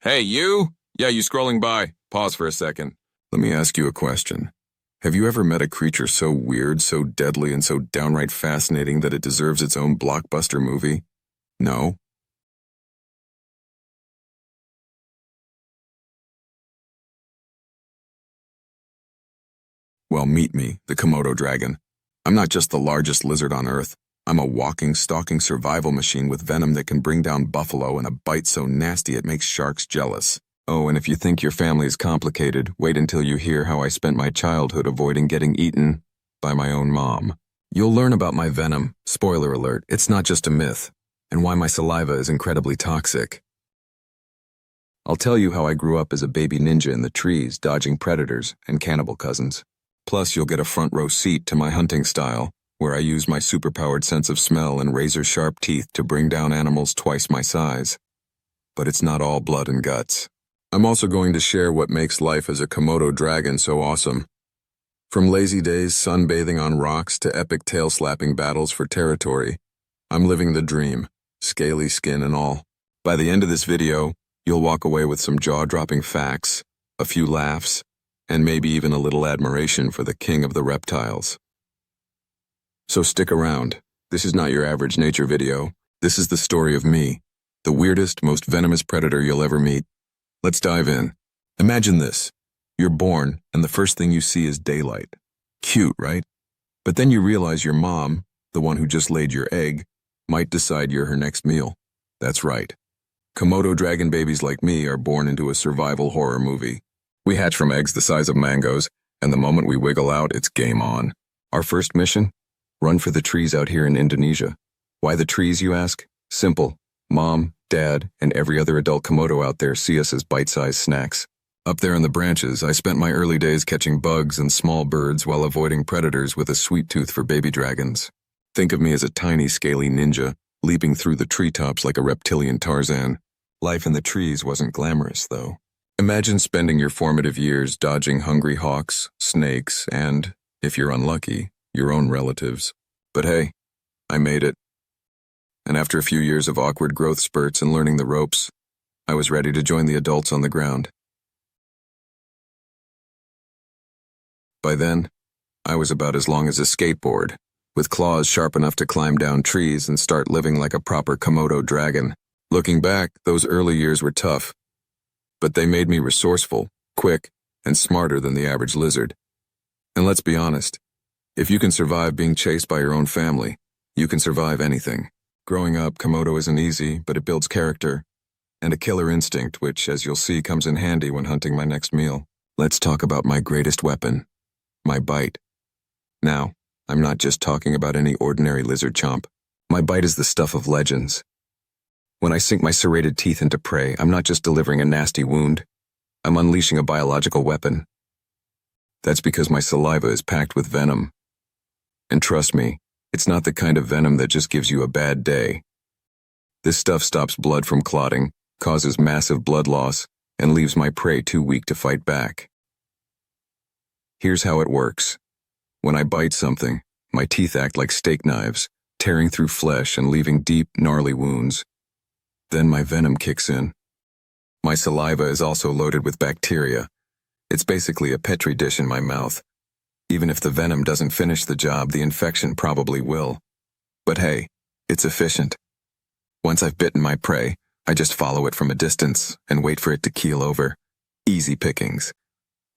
Hey, you? Yeah, you scrolling by. Pause for a second. Let me ask you a question. Have you ever met a creature so weird, so deadly, and so downright fascinating that it deserves its own blockbuster movie? No? Well, meet me, the Komodo dragon. I'm not just the largest lizard on Earth. I'm a walking, stalking survival machine with venom that can bring down buffalo and a bite so nasty it makes sharks jealous. Oh, and if you think your family is complicated, wait until you hear how I spent my childhood avoiding getting eaten by my own mom. You'll learn about my venom, spoiler alert, it's not just a myth, and why my saliva is incredibly toxic. I'll tell you how I grew up as a baby ninja in the trees, dodging predators and cannibal cousins. Plus, you'll get a front row seat to my hunting style, where I use my superpowered sense of smell and razor-sharp teeth to bring down animals twice my size. But it's not all blood and guts. I'm also going to share what makes life as a Komodo dragon so awesome. From lazy days sunbathing on rocks to epic tail-slapping battles for territory, I'm living the dream, scaly skin and all. By the end of this video, you'll walk away with some jaw-dropping facts, a few laughs, and maybe even a little admiration for the king of the reptiles. So stick around. This is not your average nature video. This is the story of me, the weirdest, most venomous predator you'll ever meet. Let's dive in. Imagine this. You're born, and the first thing you see is daylight. Cute, right? But then you realize your mom, the one who just laid your egg, might decide you're her next meal. That's right. Komodo dragon babies like me are born into a survival horror movie. We hatch from eggs the size of mangoes, and the moment we wiggle out, it's game on. Our first mission? Run for the trees out here in Indonesia. Why the trees, you ask? Simple. Mom, Dad, and every other adult Komodo out there see us as bite-sized snacks. Up there in the branches, I spent my early days catching bugs and small birds while avoiding predators with a sweet tooth for baby dragons. Think of me as a tiny, scaly ninja, leaping through the treetops like a reptilian Tarzan. Life in the trees wasn't glamorous, though. Imagine spending your formative years dodging hungry hawks, snakes, and, if you're unlucky, your own relatives. But hey, I made it. And after a few years of awkward growth spurts and learning the ropes, I was ready to join the adults on the ground. By then, I was about as long as a skateboard, with claws sharp enough to climb down trees and start living like a proper Komodo dragon. Looking back, those early years were tough, but they made me resourceful, quick, and smarter than the average lizard. And let's be honest, if you can survive being chased by your own family, you can survive anything. Growing up, Komodo isn't easy, but it builds character, and a killer instinct, which, as you'll see, comes in handy when hunting my next meal. Let's talk about my greatest weapon, my bite. Now, I'm not just talking about any ordinary lizard chomp. My bite is the stuff of legends. When I sink my serrated teeth into prey, I'm not just delivering a nasty wound. I'm unleashing a biological weapon. That's because my saliva is packed with venom. And trust me, it's not the kind of venom that just gives you a bad day. This stuff stops blood from clotting, causes massive blood loss, and leaves my prey too weak to fight back. Here's how it works. When I bite something, my teeth act like steak knives, tearing through flesh and leaving deep, gnarly wounds. Then my venom kicks in. My saliva is also loaded with bacteria. It's basically a petri dish in my mouth. Even if the venom doesn't finish the job, the infection probably will. But hey, it's efficient. Once I've bitten my prey, I just follow it from a distance and wait for it to keel over. Easy pickings.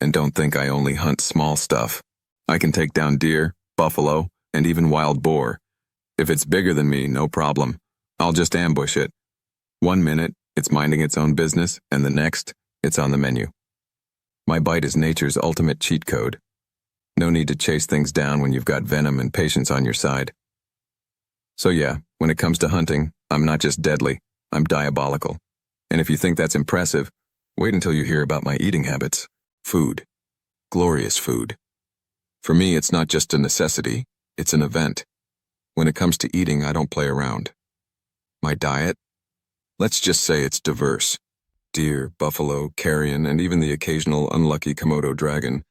And don't think I only hunt small stuff. I can take down deer, buffalo, and even wild boar. If it's bigger than me, no problem. I'll just ambush it. 1 minute, it's minding its own business, and the next, it's on the menu. My bite is nature's ultimate cheat code. No need to chase things down when you've got venom and patience on your side. So yeah, when it comes to hunting, I'm not just deadly, I'm diabolical. And if you think that's impressive, wait until you hear about my eating habits. Food. Glorious food. For me, it's not just a necessity, it's an event. When it comes to eating, I don't play around. My diet? Let's just say it's diverse. Deer, buffalo, carrion, and even the occasional unlucky Komodo dragon.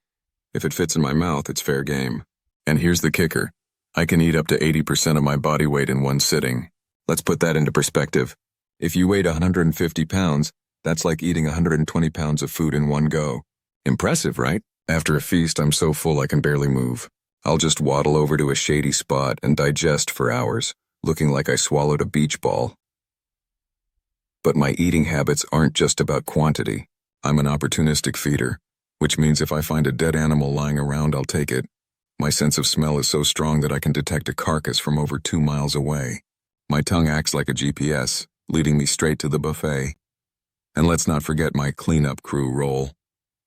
If it fits in my mouth, it's fair game. And here's the kicker. I can eat up to 80% of my body weight in one sitting. Let's put that into perspective. If you weighed 150 pounds, That's like eating 120 pounds of food in one go. Impressive, right? After a feast, I'm so full I can barely move. I'll just waddle over to a shady spot and digest for hours, looking like I swallowed a beach ball. But my eating habits aren't just about quantity. I'm an opportunistic feeder, which means if I find a dead animal lying around, I'll take it. My sense of smell is so strong that I can detect a carcass from over 2 miles away. My tongue acts like a GPS, leading me straight to the buffet. And let's not forget my cleanup crew role.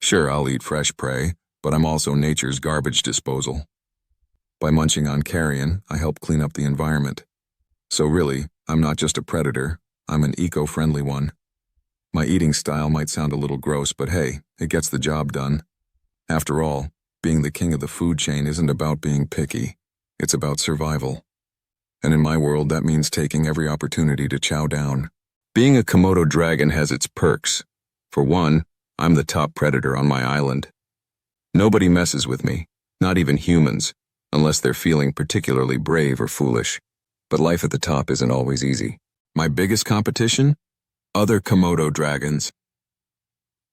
Sure, I'll eat fresh prey, but I'm also nature's garbage disposal. By munching on carrion, I help clean up the environment. So really, I'm not just a predator, I'm an eco-friendly one. My eating style might sound a little gross, but hey, it gets the job done. After all, being the king of the food chain isn't about being picky, it's about survival. And in my world, that means taking every opportunity to chow down. Being a Komodo dragon has its perks. For one, I'm the top predator on my island. Nobody messes with me, not even humans, unless they're feeling particularly brave or foolish. But life at the top isn't always easy. My biggest competition? Other Komodo dragons.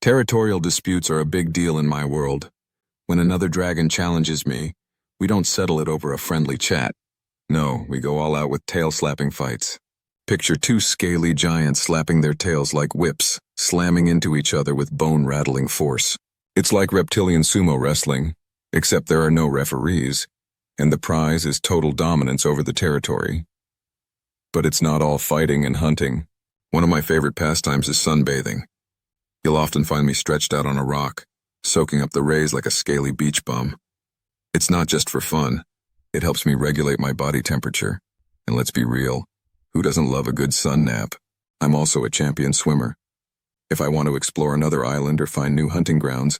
Territorial disputes are a big deal in my world. When another dragon challenges me, we don't settle it over a friendly chat. No, we go all out with tail-slapping fights. Picture 2 scaly giants slapping their tails like whips, slamming into each other with bone-rattling force. It's like reptilian sumo wrestling, except there are no referees, and the prize is total dominance over the territory. But it's not all fighting and hunting. One of my favorite pastimes is sunbathing. You'll often find me stretched out on a rock, soaking up the rays like a scaly beach bum. It's not just for fun. It helps me regulate my body temperature. And let's be real, who doesn't love a good sun nap? I'm also a champion swimmer. If I want to explore another island or find new hunting grounds,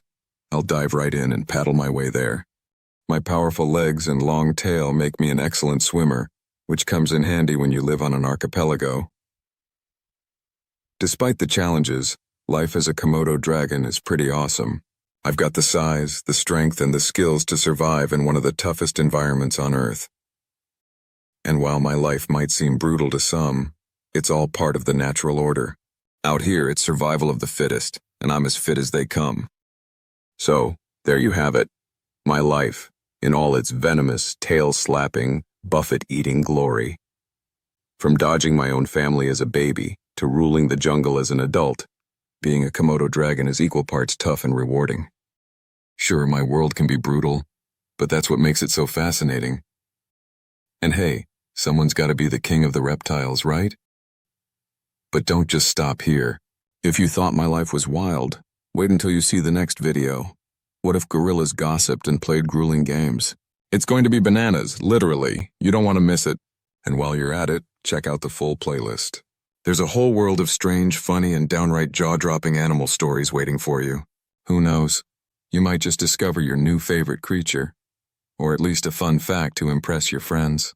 I'll dive right in and paddle my way there. My powerful legs and long tail make me an excellent swimmer, which comes in handy when you live on an archipelago. Despite the challenges, life as a Komodo dragon is pretty awesome. I've got the size, the strength, and the skills to survive in one of the toughest environments on Earth. And while my life might seem brutal to some, it's all part of the natural order. Out here, it's survival of the fittest, and I'm as fit as they come. So, there you have it. My life, in all its venomous, tail-slapping, buffet-eating glory. From dodging my own family as a baby to ruling the jungle as an adult, being a Komodo dragon is equal parts tough and rewarding. Sure, my world can be brutal, but that's what makes it so fascinating. And hey, someone's got to be the king of the reptiles, right? But don't just stop here. If you thought my life was wild, wait until you see the next video. What if gorillas gossiped and played grueling games? It's going to be bananas, literally. You don't want to miss it. And while you're at it, check out the full playlist. There's a whole world of strange, funny, and downright jaw-dropping animal stories waiting for you. Who knows? You might just discover your new favorite creature. Or at least a fun fact to impress your friends.